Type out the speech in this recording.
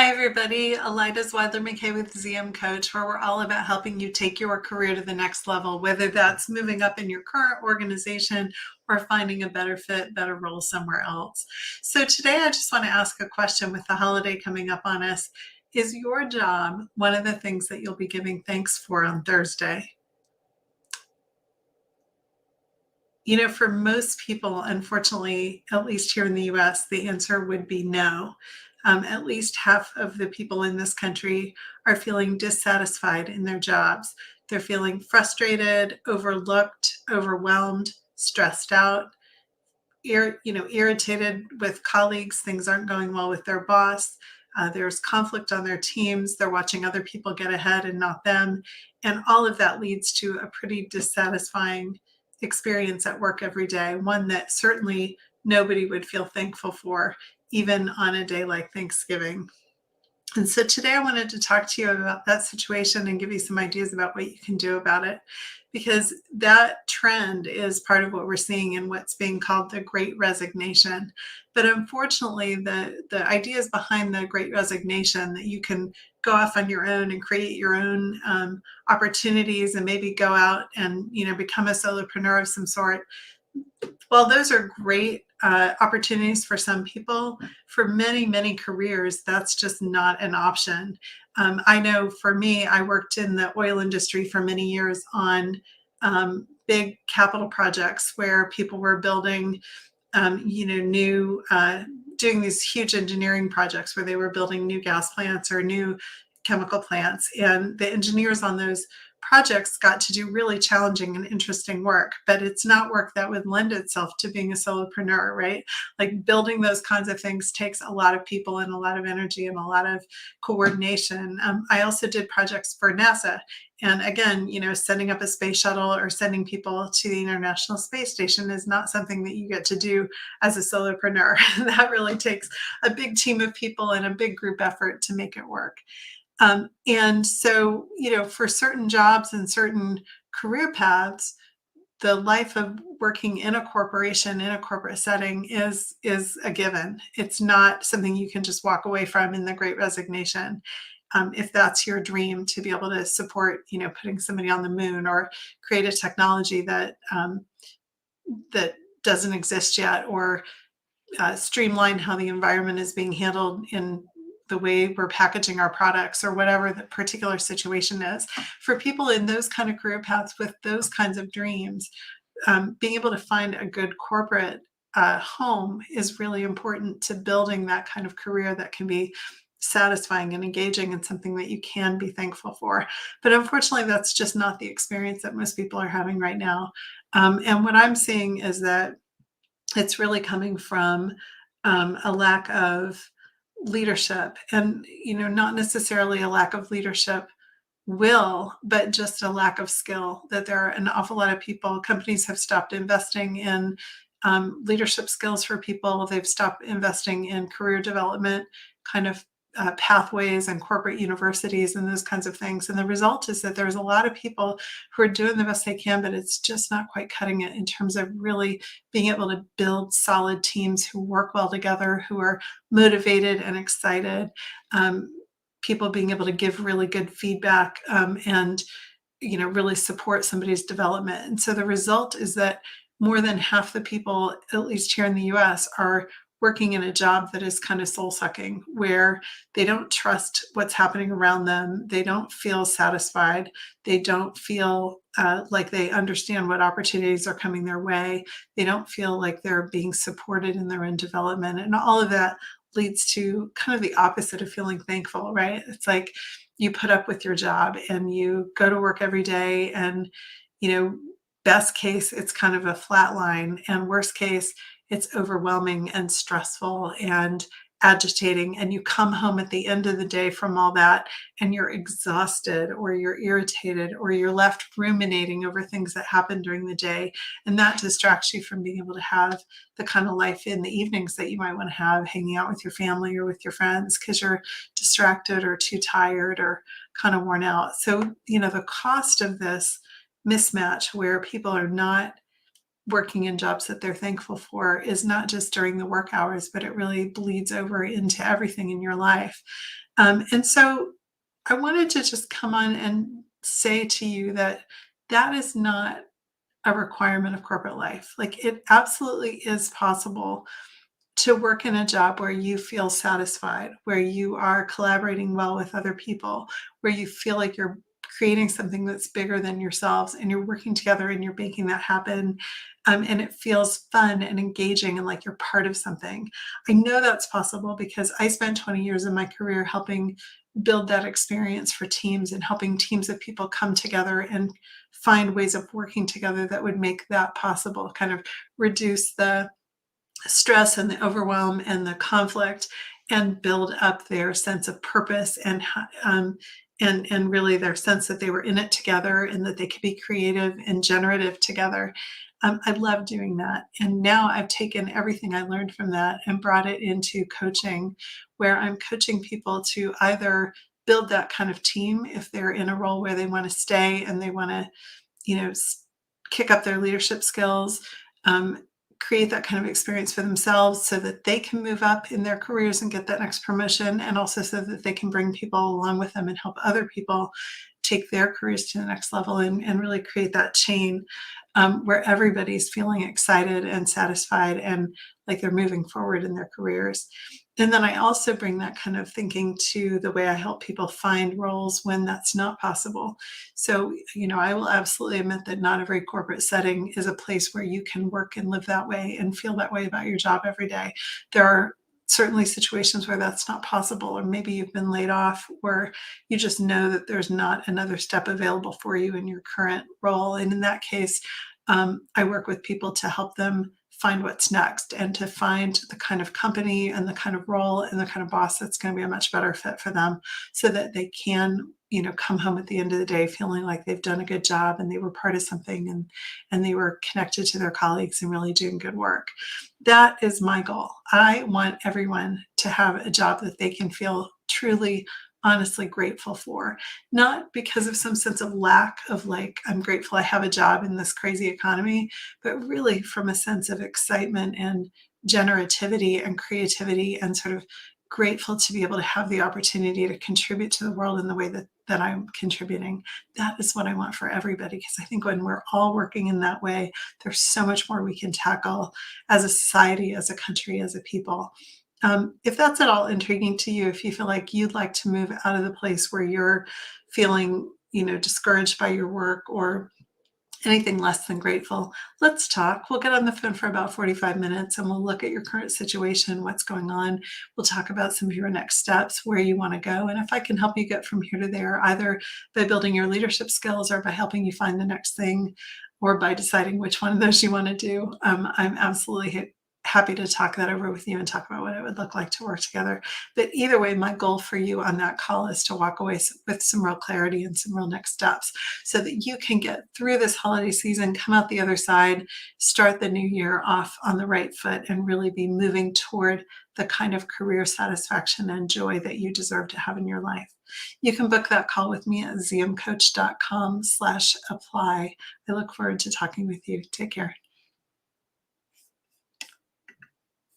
Hi, everybody. Elida's Zweidler-McKay with ZM Coach, where we're all about helping you take your career to the next level, whether that's moving up in your current organization or finding a better fit, better role somewhere else. So today I just want to ask a question with the holiday coming up on us. Is your job one of the things that you'll be giving thanks for on Thursday? For most people, unfortunately, at least here in the US, the answer would be no. At least half of the people in this country are feeling dissatisfied in their jobs. They're feeling frustrated, overlooked, overwhelmed, stressed out, irritated with colleagues. Things aren't going well with their boss. There's conflict on their teams. They're watching other people get ahead and not them. And all of that leads to a pretty dissatisfying experience at work every day, one that certainly nobody would feel thankful for, even on a day like Thanksgiving. And so today I wanted to talk to you about that situation and give you some ideas about what you can do about it, because that trend is part of what we're seeing in what's being called the Great Resignation. But unfortunately, the ideas behind the Great Resignation, that you can go off on your own and create your own opportunities and maybe go out and become a solopreneur of some sort, while those are great opportunities for some people, for many, many careers, that's just not an option. I know for me, I worked in the oil industry for many years on big capital projects where people were building, new, doing these huge engineering projects where they were building new gas plants or new chemical plants. And the engineers on those projects got to do really challenging and interesting work, but it's not work that would lend itself to being a solopreneur, right? Like building those kinds of things takes a lot of people and a lot of energy and a lot of coordination. I also did projects for NASA. And again, setting up a space shuttle or sending people to the International Space Station is not something that you get to do as a solopreneur. That really takes a big team of people and a big group effort to make it work. And so, for certain jobs and certain career paths, the life of working in a corporation, in a corporate setting is a given. It's not something you can just walk away from in the Great Resignation. If that's your dream, to be able to support, putting somebody on the moon or create a technology that doesn't exist yet, or streamline how the environment is being handled in the way we're packaging our products, or whatever the particular situation is. For people in those kind of career paths with those kinds of dreams, being able to find a good corporate home is really important to building that kind of career that can be satisfying and engaging and something that you can be thankful for. But unfortunately, that's just not the experience that most people are having right now. And what I'm seeing is that it's really coming from a lack of leadership, and not necessarily a lack of leadership will, but just a lack of skill. That there are an awful lot of people, companies have stopped investing in leadership skills for people. They've stopped investing in career development kind of pathways and corporate universities and those kinds of things. And the result is that there's a lot of people who are doing the best they can, but it's just not quite cutting it in terms of really being able to build solid teams who work well together, who are motivated and excited, people being able to give really good feedback, and really support somebody's development. And so the result is that more than half the people, at least here in the US, are working in a job that is kind of soul sucking, where they don't trust what's happening around them. They don't feel satisfied. They don't feel like they understand what opportunities are coming their way. They don't feel like they're being supported in their own development. And all of that leads to kind of the opposite of feeling thankful, right? It's like you put up with your job and you go to work every day, and, best case, it's kind of a flat line, and worst case, it's overwhelming and stressful and agitating. And you come home at the end of the day from all that, and you're exhausted, or you're irritated, or you're left ruminating over things that happened during the day. And that distracts you from being able to have the kind of life in the evenings that you might want to have, hanging out with your family or with your friends, because you're distracted or too tired or kind of worn out. So, the cost of this mismatch, where people are not working in jobs that they're thankful for, is not just during the work hours, but it really bleeds over into everything in your life. And so I wanted to just come on and say to you that that is not a requirement of corporate life. Like, it absolutely is possible to work in a job where you feel satisfied, where you are collaborating well with other people, where you feel like you're creating something that's bigger than yourselves and you're working together and you're making that happen. And it feels fun and engaging and like you're part of something. I know that's possible because I spent 20 years of my career helping build that experience for teams and helping teams of people come together and find ways of working together that would make that possible, kind of reduce the stress and the overwhelm and the conflict, and build up their sense of purpose and really their sense that they were in it together and that they could be creative and generative together. I love doing that. And now I've taken everything I learned from that and brought it into coaching, where I'm coaching people to either build that kind of team if they're in a role where they want to stay and they want to, you know, kick up their leadership skills, um, create that kind of experience for themselves so that they can move up in their careers and get that next promotion, and also so that they can bring people along with them and help other people take their careers to the next level and really create that chain, where everybody's feeling excited and satisfied and like they're moving forward in their careers. And then I also bring that kind of thinking to the way I help people find roles when that's not possible. So, I will absolutely admit that not every corporate setting is a place where you can work and live that way and feel that way about your job every day. There are certainly situations where that's not possible, or maybe you've been laid off, where you just know that there's not another step available for you in your current role. And in that case, I work with people to help them find what's next and to find the kind of company and the kind of role and the kind of boss that's going to be a much better fit for them, so that they can, come home at the end of the day feeling like they've done a good job and they were part of something, and they were connected to their colleagues and really doing good work. That is my goal. I want everyone to have a job that they can feel truly, honestly grateful for, not because of some sense of lack of like, I'm grateful I have a job in this crazy economy, but really from a sense of excitement and generativity and creativity, and sort of grateful to be able to have the opportunity to contribute to the world in the way that I'm contributing. That is what I want for everybody, because I think when we're all working in that way, there's so much more we can tackle as a society, as a country, as a people. If that's at all intriguing to you, if you feel like you'd like to move out of the place where you're feeling, discouraged by your work or anything less than grateful, let's talk. We'll get on the phone for about 45 minutes and we'll look at your current situation, what's going on. We'll talk about some of your next steps, where you want to go. And if I can help you get from here to there, either by building your leadership skills or by helping you find the next thing, or by deciding which one of those you want to do, I'm absolutely happy to talk that over with you and talk about what it would look like to work together. But either way, my goal for you on that call is to walk away with some real clarity and some real next steps, so that you can get through this holiday season, come out the other side, start the new year off on the right foot, and really be moving toward the kind of career satisfaction and joy that you deserve to have in your life. You can book that call with me at zmcoach.com/apply. I look forward to talking with you. Take care.